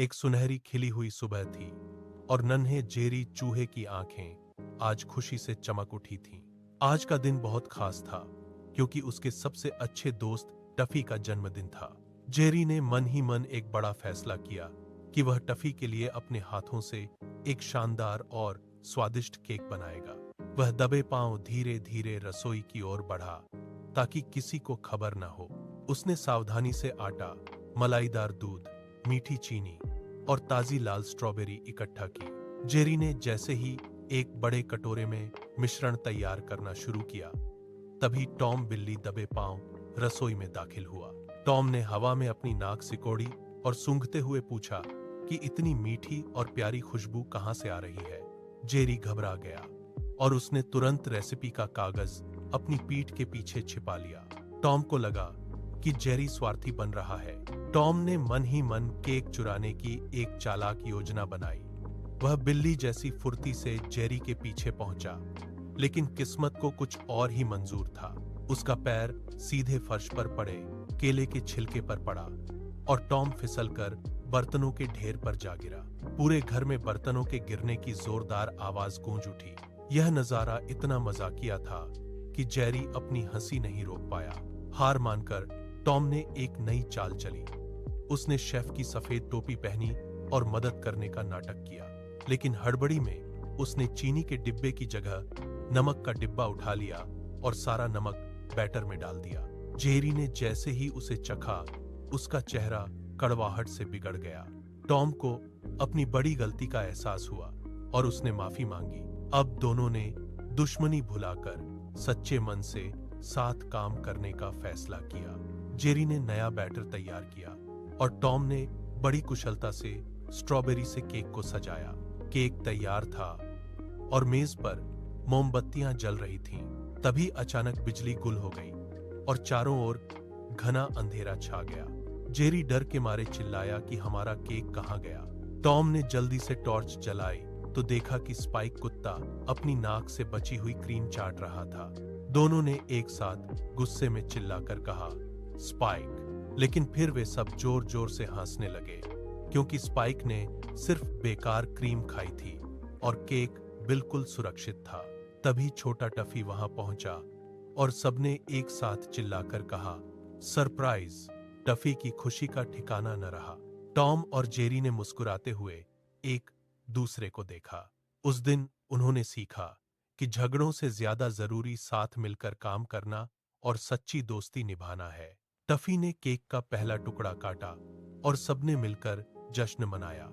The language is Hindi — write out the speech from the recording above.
एक सुनहरी खिली हुई सुबह थी और नन्हे जेरी चूहे की आंखें आज खुशी से चमक उठी थीं। आज का दिन बहुत खास था क्योंकि उसके सबसे अच्छे दोस्त टफी का जन्मदिन था। जेरी ने मन ही मन एक बड़ा फैसला किया कि वह टफी के लिए अपने हाथों से एक शानदार और स्वादिष्ट केक बनाएगा। वह दबे पांव धीरे धीरे रसोई की ओर बढ़ा ताकि किसी को खबर न हो। उसने सावधानी से आटा, मलाईदार दूध, मीठी चीनी और ताजी लाल स्ट्रॉबेरी इकट्ठा की। जेरी ने जैसे ही एक बड़े कटोरे में मिश्रण तैयार करना शुरू किया, तभी टॉम बिल्ली दबे पांव रसोई में दाखिल हुआ। टॉम ने हवा में अपनी नाक सिकोड़ी और सूंघते हुए पूछा कि इतनी मीठी और प्यारी खुशबू कहां से आ रही है। जेरी घबरा गया और उसने तुरंत रेसिपी का कागज अपनी पीठ के पीछे छिपा लिया। टॉम को लगा कि जेरी स्वार्थी बन रहा है। टॉम ने मन ही मन केक चुराने की एक चालाक योजना बनाई। वह बिल्ली जैसी फुर्ती से जेरी के पीछे पहुंचा, लेकिन किस्मत को कुछ और ही मंजूर था। उसका पैर सीधे फर्श पर पड़े केले के छिलके पर पड़ा और टॉम फिसलकर बर्तनों के ढेर पर जा गिरा। पूरे घर में बर्तनों के गिरने की जोरदार आवाज गूंज उठी। यह नजारा इतना मजाकिया था कि जेरी अपनी हंसी नहीं रोक पाया। हार मानकर टॉम ने एक नई चाल चली। उसने शेफ की सफेद टोपी पहनी और मदद करने का नाटक किया, लेकिन हड़बड़ी में उसने चीनी के डिब्बे की जगह नमक का डिब्बा उठा लिया और सारा नमक बैटर में डाल दिया। जेरी ने जैसे ही उसे चखा, उसका चेहरा कड़वाहट से बिगड़ गया। टॉम को अपनी बड़ी गलती का एहसास हुआ और उसने माफी मांगी। अब दोनों ने दुश्मनी भुलाकर सच्चे मन से साथ काम करने का फैसला किया। जेरी ने नया बैटर तैयार किया और टॉम ने बड़ी कुशलता से स्ट्रॉबेरी से केक को सजाया। केक तैयार था और मेज पर मोमबत्तियां जल रही थीं। तभी अचानक बिजली गुल हो गई और चारों ओर घना अंधेरा छा गया। जेरी डर के मारे चिल्लाया कि हमारा केक कहां गया। टॉम ने जल्दी से टॉर्च जलाई तो देखा कि स्पाइक कुत्ता अपनी नाक से बची हुई क्रीम चाट रहा था। दोनों ने एक साथ गुस्से में चिल्लाकर कहा, स्पाइक। लेकिन फिर वे सब जोर जोर से हंसने लगे क्योंकि स्पाइक ने सिर्फ बेकार क्रीम खाई थी और केक बिल्कुल सुरक्षित था। तभी छोटा टफी वहां पहुंचा और सबने एक साथ चिल्लाकर कहा, सरप्राइज। टफी की खुशी का ठिकाना न रहा। टॉम और जेरी ने मुस्कुराते हुए एक दूसरे को देखा। उस दिन उन्होंने सीखा कि झगड़ों से ज्यादा जरूरी साथ मिलकर काम करना और सच्ची दोस्ती निभाना है। टफी ने केक का पहला टुकड़ा काटा और सबने मिलकर जश्न मनाया।